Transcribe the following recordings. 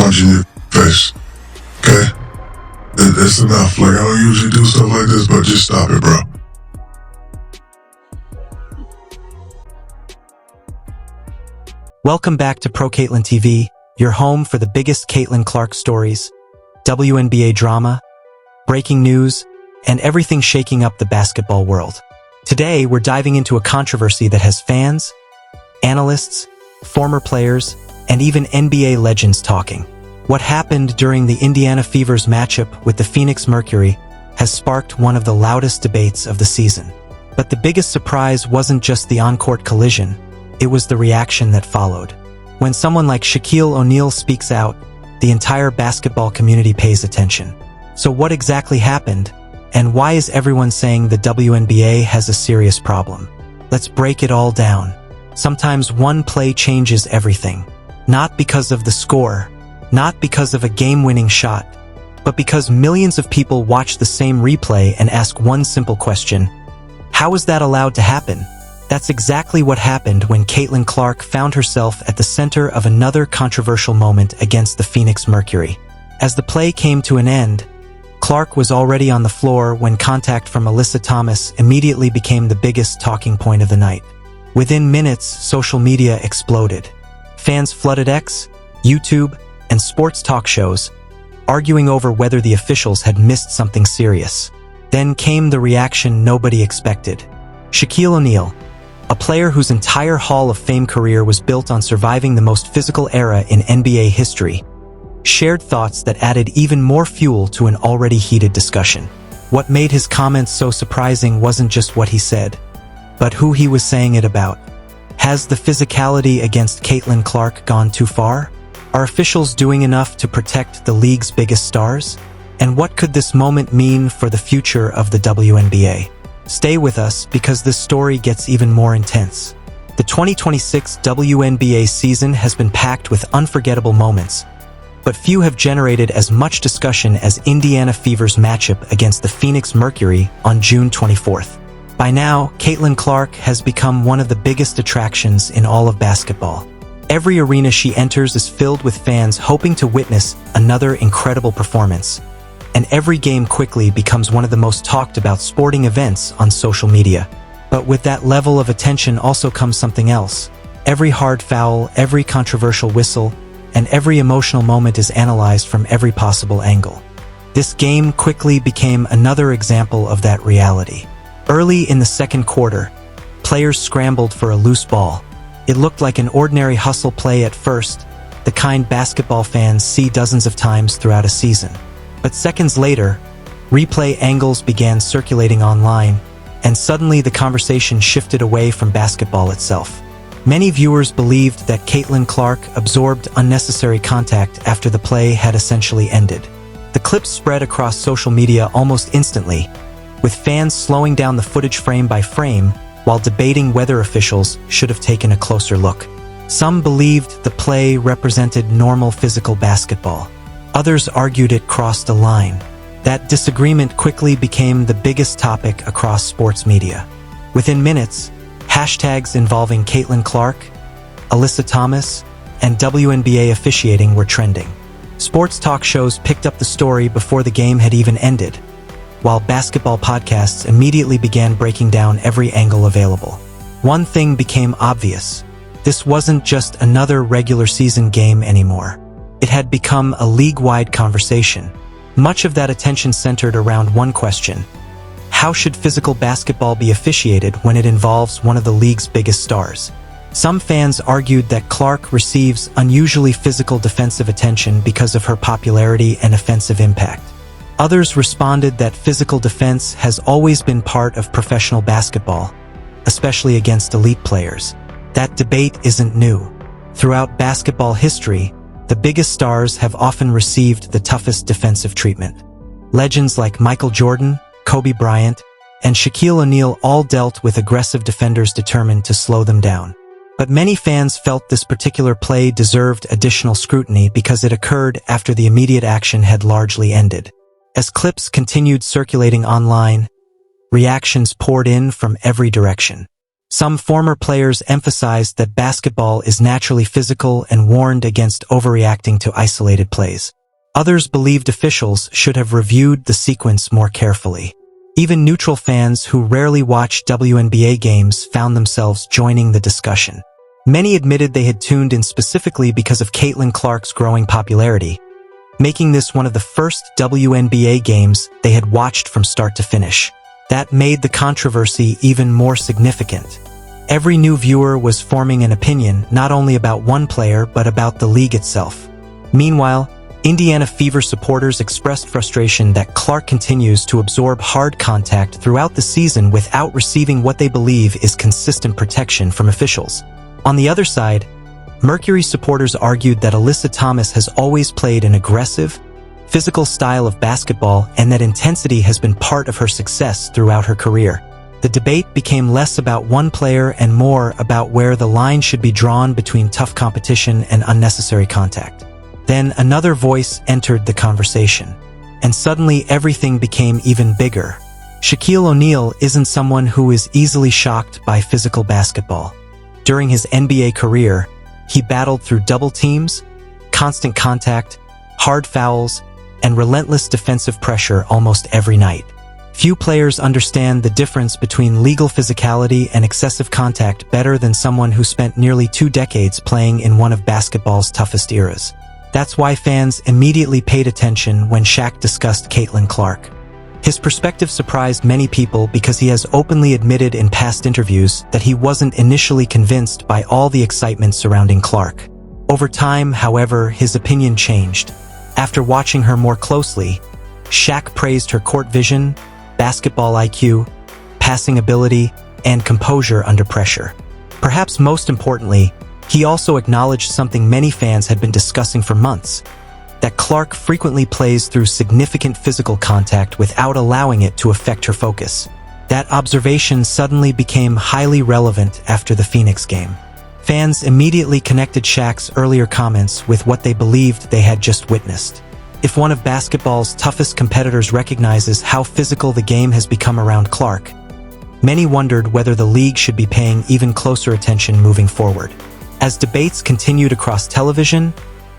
punch in your face. Okay? It's enough. Like, I don't usually do stuff like this, but just stop it, bro. Welcome back to Pro Caitlin TV, your home for the biggest Caitlin Clark stories, WNBA drama, breaking news, and everything shaking up the basketball world. Today, we're diving into a controversy that has fans, analysts, former players, and even NBA legends talking. What happened during the Indiana Fever's matchup with the Phoenix Mercury has sparked one of the loudest debates of the season. But the biggest surprise wasn't just the on-court collision, it was the reaction that followed. When someone like Shaquille O'Neal speaks out, the entire basketball community pays attention. So what exactly happened, and why is everyone saying the WNBA has a serious problem? Let's break it all down. Sometimes one play changes everything. Not because of the score, not because of a game-winning shot, but because millions of people watch the same replay and ask one simple question: how is that allowed to happen? That's exactly what happened when Caitlin Clark found herself at the center of another controversial moment against the Phoenix Mercury. As the play came to an end, Clark was already on the floor when contact from Alyssa Thomas immediately became the biggest talking point of the night. Within minutes, social media exploded. Fans flooded X, YouTube, and sports talk shows, arguing over whether the officials had missed something serious. Then came the reaction nobody expected. Shaquille O'Neal, a player whose entire Hall of Fame career was built on surviving the most physical era in NBA history, shared thoughts that added even more fuel to an already heated discussion. What made his comments so surprising wasn't just what he said, but who he was saying it about. Has the physicality against Caitlin Clark gone too far? Are officials doing enough to protect the league's biggest stars? And what could this moment mean for the future of the WNBA? Stay with us because this story gets even more intense. The 2026 WNBA season has been packed with unforgettable moments, but few have generated as much discussion as Indiana Fever's matchup against the Phoenix Mercury on June 24th. By now, Caitlin Clark has become one of the biggest attractions in all of basketball. Every arena she enters is filled with fans hoping to witness another incredible performance, and every game quickly becomes one of the most talked about sporting events on social media. But with that level of attention also comes something else. Every hard foul, every controversial whistle, and every emotional moment is analyzed from every possible angle. This game quickly became another example of that reality. Early in the second quarter, players scrambled for a loose ball. It looked like an ordinary hustle play at first, the kind basketball fans see dozens of times throughout a season. But seconds later, replay angles began circulating online, and suddenly the conversation shifted away from basketball itself. Many viewers believed that Caitlin Clark absorbed unnecessary contact after the play had essentially ended. The clips spread across social media almost instantly, with fans slowing down the footage frame by frame while debating whether officials should have taken a closer look. Some believed the play represented normal physical basketball. Others argued it crossed a line. That disagreement quickly became the biggest topic across sports media. Within minutes, hashtags involving Caitlin Clark, Alyssa Thomas, and WNBA officiating were trending. Sports talk shows picked up the story before the game had even ended, while basketball podcasts immediately began breaking down every angle available. One thing became obvious. This wasn't just another regular season game anymore. It had become a league-wide conversation. Much of that attention centered around one question: how should physical basketball be officiated when it involves one of the league's biggest stars? Some fans argued that Clark receives unusually physical defensive attention because of her popularity and offensive impact. Others responded that physical defense has always been part of professional basketball, especially against elite players. That debate isn't new. Throughout basketball history, the biggest stars have often received the toughest defensive treatment. Legends like Michael Jordan, Kobe Bryant, and Shaquille O'Neal all dealt with aggressive defenders determined to slow them down. But many fans felt this particular play deserved additional scrutiny because it occurred after the immediate action had largely ended. As clips continued circulating online, reactions poured in from every direction. Some former players emphasized that basketball is naturally physical and warned against overreacting to isolated plays. Others believed officials should have reviewed the sequence more carefully. Even neutral fans who rarely watch WNBA games found themselves joining the discussion. Many admitted they had tuned in specifically because of Caitlin Clark's growing popularity, making this one of the first WNBA games they had watched from start to finish. That made the controversy even more significant. Every new viewer was forming an opinion not only about one player but about the league itself. Meanwhile, Indiana Fever supporters expressed frustration that Clark continues to absorb hard contact throughout the season without receiving what they believe is consistent protection from officials. On the other side, Mercury supporters argued that Alyssa Thomas has always played an aggressive, physical style of basketball and that intensity has been part of her success throughout her career. The debate became less about one player and more about where the line should be drawn between tough competition and unnecessary contact. Then another voice entered the conversation, and suddenly everything became even bigger. Shaquille O'Neal isn't someone who is easily shocked by physical basketball. During his NBA career, he battled through double teams, constant contact, hard fouls, and relentless defensive pressure almost every night. Few players understand the difference between legal physicality and excessive contact better than someone who spent nearly 2 decades playing in one of basketball's toughest eras. That's why fans immediately paid attention when Shaq discussed Caitlin Clark. His perspective surprised many people because he has openly admitted in past interviews that he wasn't initially convinced by all the excitement surrounding Clark. Over time, however, his opinion changed. After watching her more closely, Shaq praised her court vision, basketball IQ, passing ability, and composure under pressure. Perhaps most importantly, he also acknowledged something many fans had been discussing for months, that Clark frequently plays through significant physical contact without allowing it to affect her focus. That observation suddenly became highly relevant after the Phoenix game. Fans immediately connected Shaq's earlier comments with what they believed they had just witnessed. If one of basketball's toughest competitors recognizes how physical the game has become around Clark, many wondered whether the league should be paying even closer attention moving forward. As debates continued across television,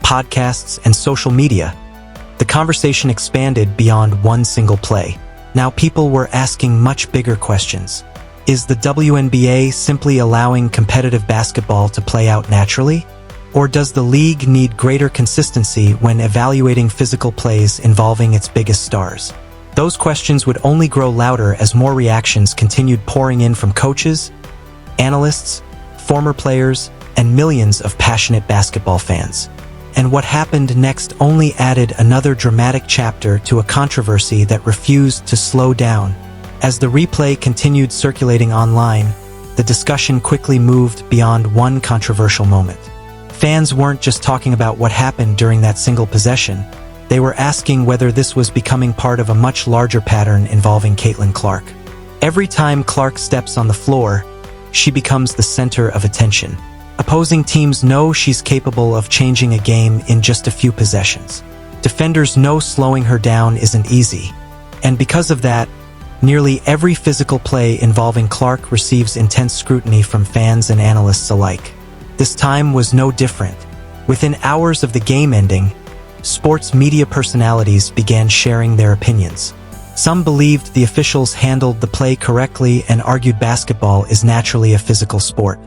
podcasts, and social media, the conversation expanded beyond one single play. Now people were asking much bigger questions. Is the WNBA simply allowing competitive basketball to play out naturally? Or does the league need greater consistency when evaluating physical plays involving its biggest stars? Those questions would only grow louder as more reactions continued pouring in from coaches, analysts, former players, and millions of passionate basketball fans. And what happened next only added another dramatic chapter to a controversy that refused to slow down. As the replay continued circulating online, the discussion quickly moved beyond one controversial moment. Fans weren't just talking about what happened during that single possession. They were asking whether this was becoming part of a much larger pattern involving Caitlin Clark. Every time Clark steps on the floor, she becomes the center of attention. Opposing teams know she's capable of changing a game in just a few possessions. Defenders know slowing her down isn't easy. And because of that, nearly every physical play involving Clark receives intense scrutiny from fans and analysts alike. This time was no different. Within hours of the game ending, sports media personalities began sharing their opinions. Some believed the officials handled the play correctly and argued basketball is naturally a physical sport.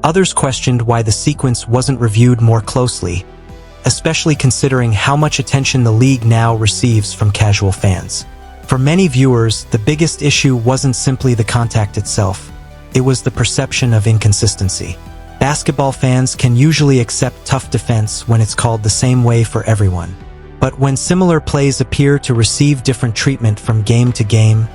Others questioned why the sequence wasn't reviewed more closely, especially considering how much attention the league now receives from casual fans. For many viewers, the biggest issue wasn't simply the contact itself. It was the perception of inconsistency. Basketball fans can usually accept tough defense when it's called the same way for everyone. But when similar plays appear to receive different treatment from game to game,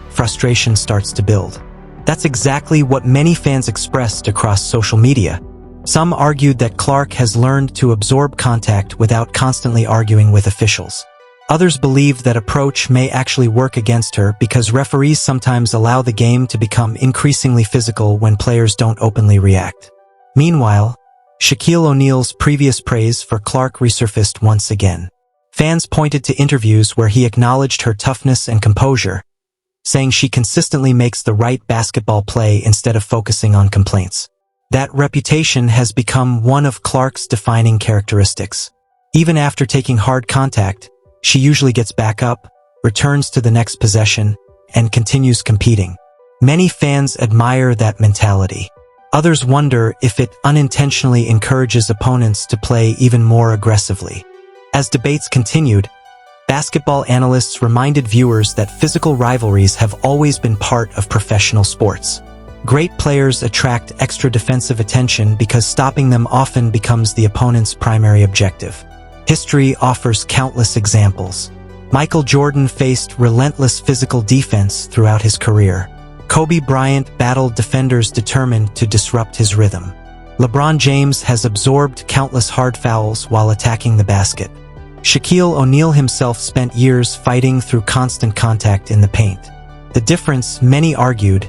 frustration starts to build. That's exactly what many fans expressed across social media. Some argued that Clark has learned to absorb contact without constantly arguing with officials. Others believed that approach may actually work against her because referees sometimes allow the game to become increasingly physical when players don't openly react. Meanwhile, Shaquille O'Neal's previous praise for Clark resurfaced once again. Fans pointed to interviews where he acknowledged her toughness and composure, saying she consistently makes the right basketball play instead of focusing on complaints. That reputation has become one of Clark's defining characteristics. Even after taking hard contact, she usually gets back up, returns to the next possession, and continues competing. Many fans admire that mentality. Others wonder if it unintentionally encourages opponents to play even more aggressively. As debates continued, basketball analysts reminded viewers that physical rivalries have always been part of professional sports. Great players attract extra defensive attention because stopping them often becomes the opponent's primary objective. History offers countless examples. Michael Jordan faced relentless physical defense throughout his career. Kobe Bryant battled defenders determined to disrupt his rhythm. LeBron James has absorbed countless hard fouls while attacking the basket. Shaquille O'Neal himself spent years fighting through constant contact in the paint. The difference, many argued,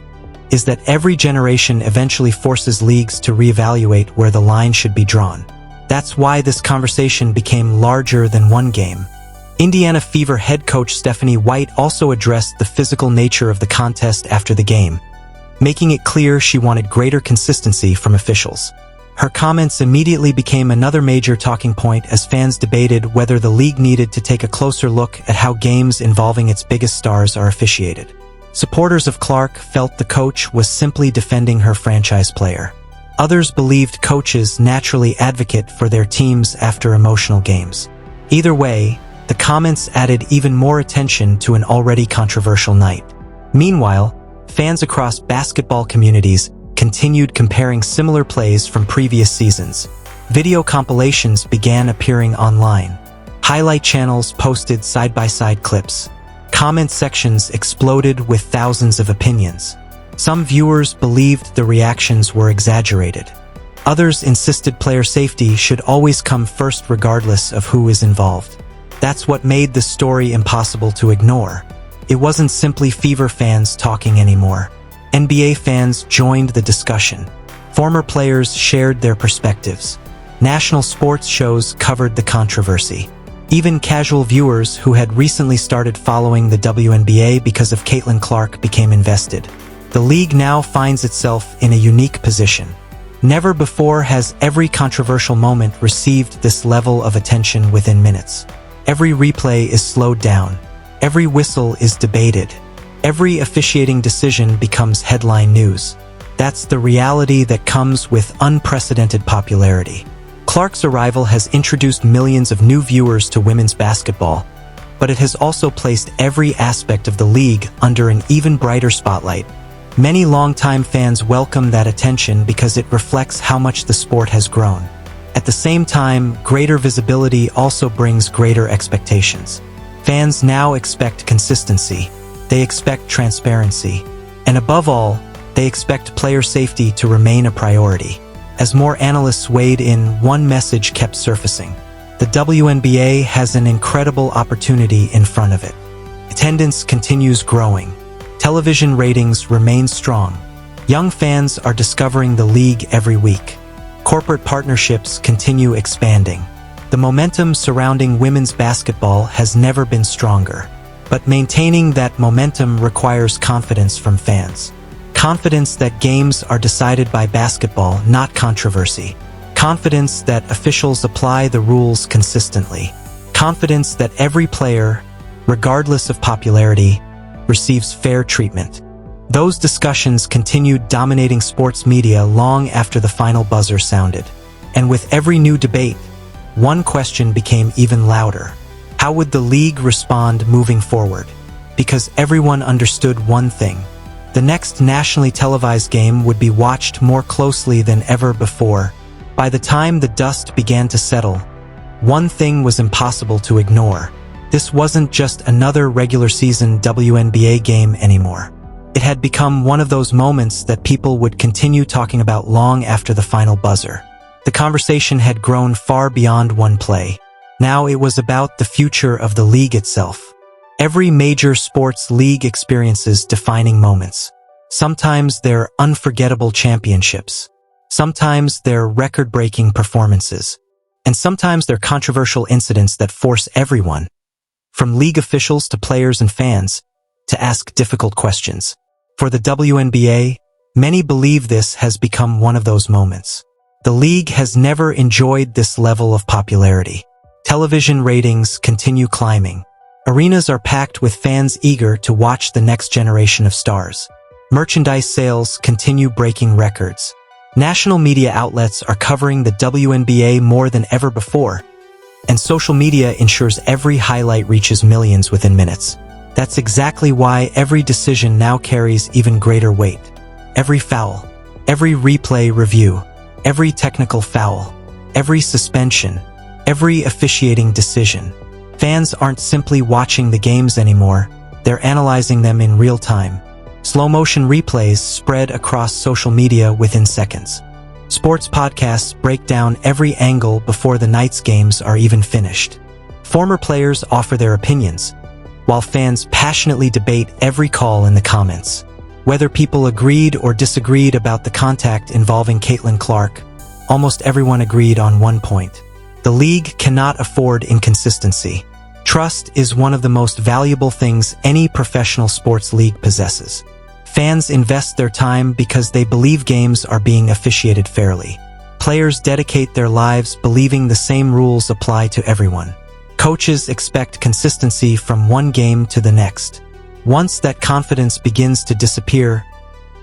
is that every generation eventually forces leagues to reevaluate where the line should be drawn. That's why this conversation became larger than one game. Indiana Fever head coach Stephanie White also addressed the physical nature of the contest after the game, making it clear she wanted greater consistency from officials. Her comments immediately became another major talking point as fans debated whether the league needed to take a closer look at how games involving its biggest stars are officiated. Supporters of Clark felt the coach was simply defending her franchise player. Others believed coaches naturally advocate for their teams after emotional games. Either way, the comments added even more attention to an already controversial night. Meanwhile, fans across basketball communities continued comparing similar plays from previous seasons. Video compilations began appearing online. Highlight channels posted side-by-side clips. Comment sections exploded with thousands of opinions. Some viewers believed the reactions were exaggerated. Others insisted player safety should always come first regardless of who is involved. That's what made the story impossible to ignore. It wasn't simply Fever fans talking anymore. NBA fans joined the discussion. Former players shared their perspectives. National sports shows covered the controversy. Even casual viewers who had recently started following the WNBA because of Caitlin Clark became invested. The league now finds itself in a unique position. Never before has every controversial moment received this level of attention within minutes. Every replay is slowed down. Every whistle is debated. Every officiating decision becomes headline news. That's the reality that comes with unprecedented popularity. Clark's arrival has introduced millions of new viewers to women's basketball, but it has also placed every aspect of the league under an even brighter spotlight. Many longtime fans welcome that attention because it reflects how much the sport has grown. At the same time, greater visibility also brings greater expectations. Fans now expect consistency. They expect transparency. And above all, they expect player safety to remain a priority. As more analysts weighed in, one message kept surfacing. The WNBA has an incredible opportunity in front of it. Attendance continues growing. Television ratings remain strong. Young fans are discovering the league every week. Corporate partnerships continue expanding. The momentum surrounding women's basketball has never been stronger. But maintaining that momentum requires confidence from fans. Confidence that games are decided by basketball, not controversy. Confidence that officials apply the rules consistently. Confidence that every player, regardless of popularity, receives fair treatment. Those discussions continued dominating sports media long after the final buzzer sounded. And with every new debate, one question became even louder. How would the league respond moving forward? Because everyone understood one thing. The next nationally televised game would be watched more closely than ever before. By the time the dust began to settle, one thing was impossible to ignore. This wasn't just another regular season WNBA game anymore. It had become one of those moments that people would continue talking about long after the final buzzer. The conversation had grown far beyond one play. Now it was about the future of the league itself. Every major sports league experiences defining moments. Sometimes they're unforgettable championships. Sometimes they're record-breaking performances. And sometimes they're controversial incidents that force everyone, from league officials to players and fans, to ask difficult questions. For the WNBA, many believe this has become one of those moments. The league has never enjoyed this level of popularity. Television ratings continue climbing. Arenas are packed with fans eager to watch the next generation of stars. Merchandise sales continue breaking records. National media outlets are covering the WNBA more than ever before, and social media ensures every highlight reaches millions within minutes. That's exactly why every decision now carries even greater weight. Every foul, every replay review, every technical foul, every suspension, every officiating decision. Fans aren't simply watching the games anymore, they're analyzing them in real time. Slow-motion replays spread across social media within seconds. Sports podcasts break down every angle before the night's games are even finished. Former players offer their opinions, while fans passionately debate every call in the comments. Whether people agreed or disagreed about the contact involving Caitlin Clark, almost everyone agreed on one point. The league cannot afford inconsistency. Trust is one of the most valuable things any professional sports league possesses. Fans invest their time because they believe games are being officiated fairly. Players dedicate their lives believing the same rules apply to everyone. Coaches expect consistency from one game to the next. Once that confidence begins to disappear,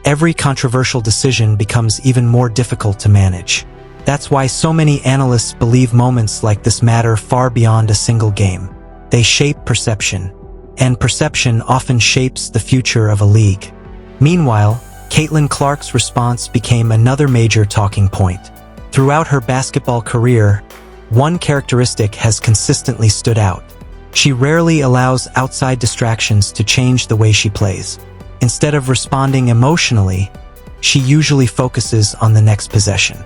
every controversial decision becomes even more difficult to manage. That's why so many analysts believe moments like this matter far beyond a single game. They shape perception, and perception often shapes the future of a league. Meanwhile, Caitlin Clark's response became another major talking point. Throughout her basketball career, one characteristic has consistently stood out. She rarely allows outside distractions to change the way she plays. Instead of responding emotionally, she usually focuses on the next possession.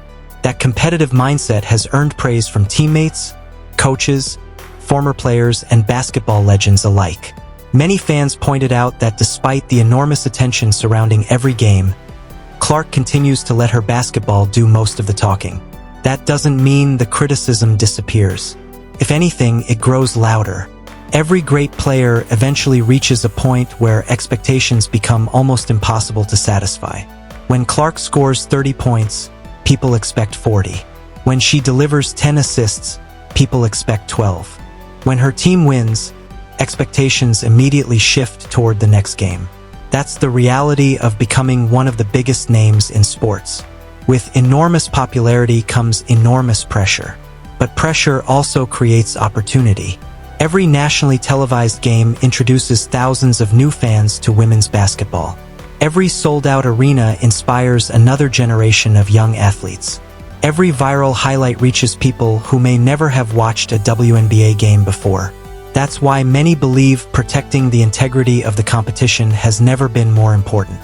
That competitive mindset has earned praise from teammates, coaches, former players, and basketball legends alike. Many fans pointed out that despite the enormous attention surrounding every game, Clark continues to let her basketball do most of the talking. That doesn't mean the criticism disappears. If anything, it grows louder. Every great player eventually reaches a point where expectations become almost impossible to satisfy. When Clark scores 30 points, people expect 40. When she delivers 10 assists, people expect 12. When her team wins, expectations immediately shift toward the next game. That's the reality of becoming one of the biggest names in sports. With enormous popularity comes enormous pressure. But pressure also creates opportunity. Every nationally televised game introduces thousands of new fans to women's basketball. Every sold-out arena inspires another generation of young athletes. Every viral highlight reaches people who may never have watched a WNBA game before. That's why many believe protecting the integrity of the competition has never been more important.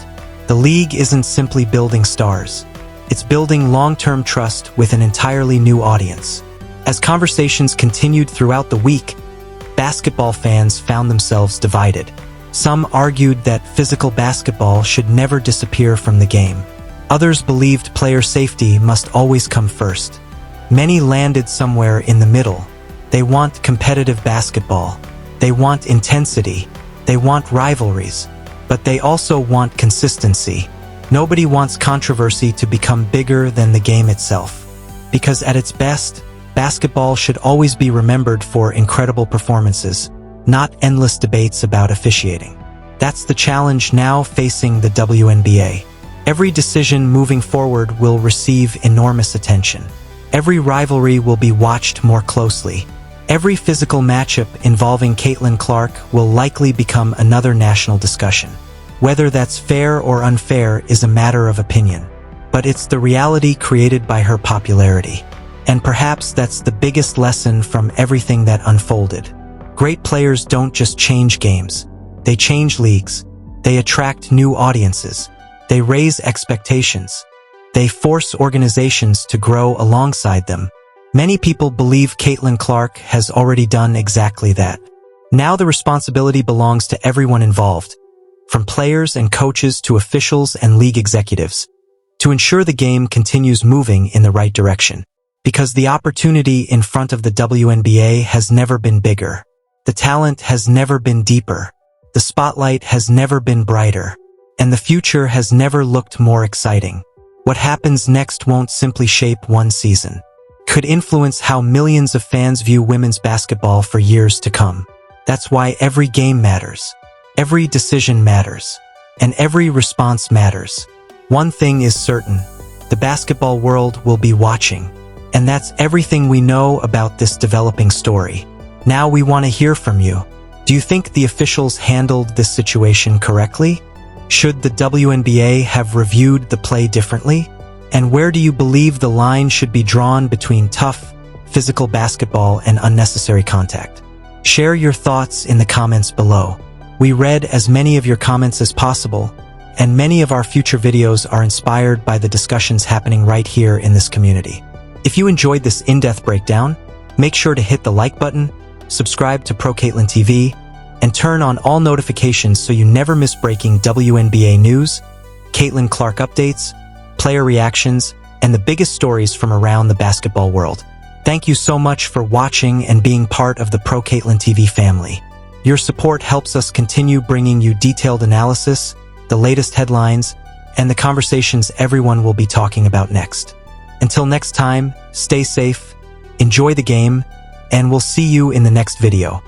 The league isn't simply building stars. It's building long-term trust with an entirely new audience. As conversations continued throughout the week, basketball fans found themselves divided. Some argued that physical basketball should never disappear from the game. Others believed player safety must always come first. Many landed somewhere in the middle. They want competitive basketball. They want intensity. They want rivalries. But they also want consistency. Nobody wants controversy to become bigger than the game itself. Because at its best, basketball should always be remembered for incredible performances, not endless debates about officiating. That's the challenge now facing the WNBA. Every decision moving forward will receive enormous attention. Every rivalry will be watched more closely. Every physical matchup involving Caitlin Clark will likely become another national discussion. Whether that's fair or unfair is a matter of opinion. But it's the reality created by her popularity. And perhaps that's the biggest lesson from everything that unfolded. Great players don't just change games. They change leagues. They attract new audiences. They raise expectations. They force organizations to grow alongside them. Many people believe Caitlin Clark has already done exactly that. Now the responsibility belongs to everyone involved, from players and coaches to officials and league executives, to ensure the game continues moving in the right direction. Because the opportunity in front of the WNBA has never been bigger. The talent has never been deeper. The spotlight has never been brighter, and the future has never looked more exciting. What happens next won't simply shape one season. It could influence how millions of fans view women's basketball for years to come. That's why every game matters. Every decision matters. And every response matters. One thing is certain. The basketball world will be watching. And that's everything we know about this developing story. Now we want to hear from you. Do you think the officials handled this situation correctly? Should the WNBA have reviewed the play differently? And where do you believe the line should be drawn between tough, physical basketball and unnecessary contact? Share your thoughts in the comments below. We read as many of your comments as possible, and many of our future videos are inspired by the discussions happening right here in this community. If you enjoyed this in-depth breakdown, make sure to hit the like button, subscribe to Pro Caitlin TV, and turn on all notifications so you never miss breaking WNBA news, Caitlin Clark updates, player reactions, and the biggest stories from around the basketball world. Thank you so much for watching and being part of the Pro Caitlin TV family. Your support helps us continue bringing you detailed analysis, the latest headlines, and the conversations everyone will be talking about next. Until next time, stay safe, enjoy the game, and we'll see you in the next video.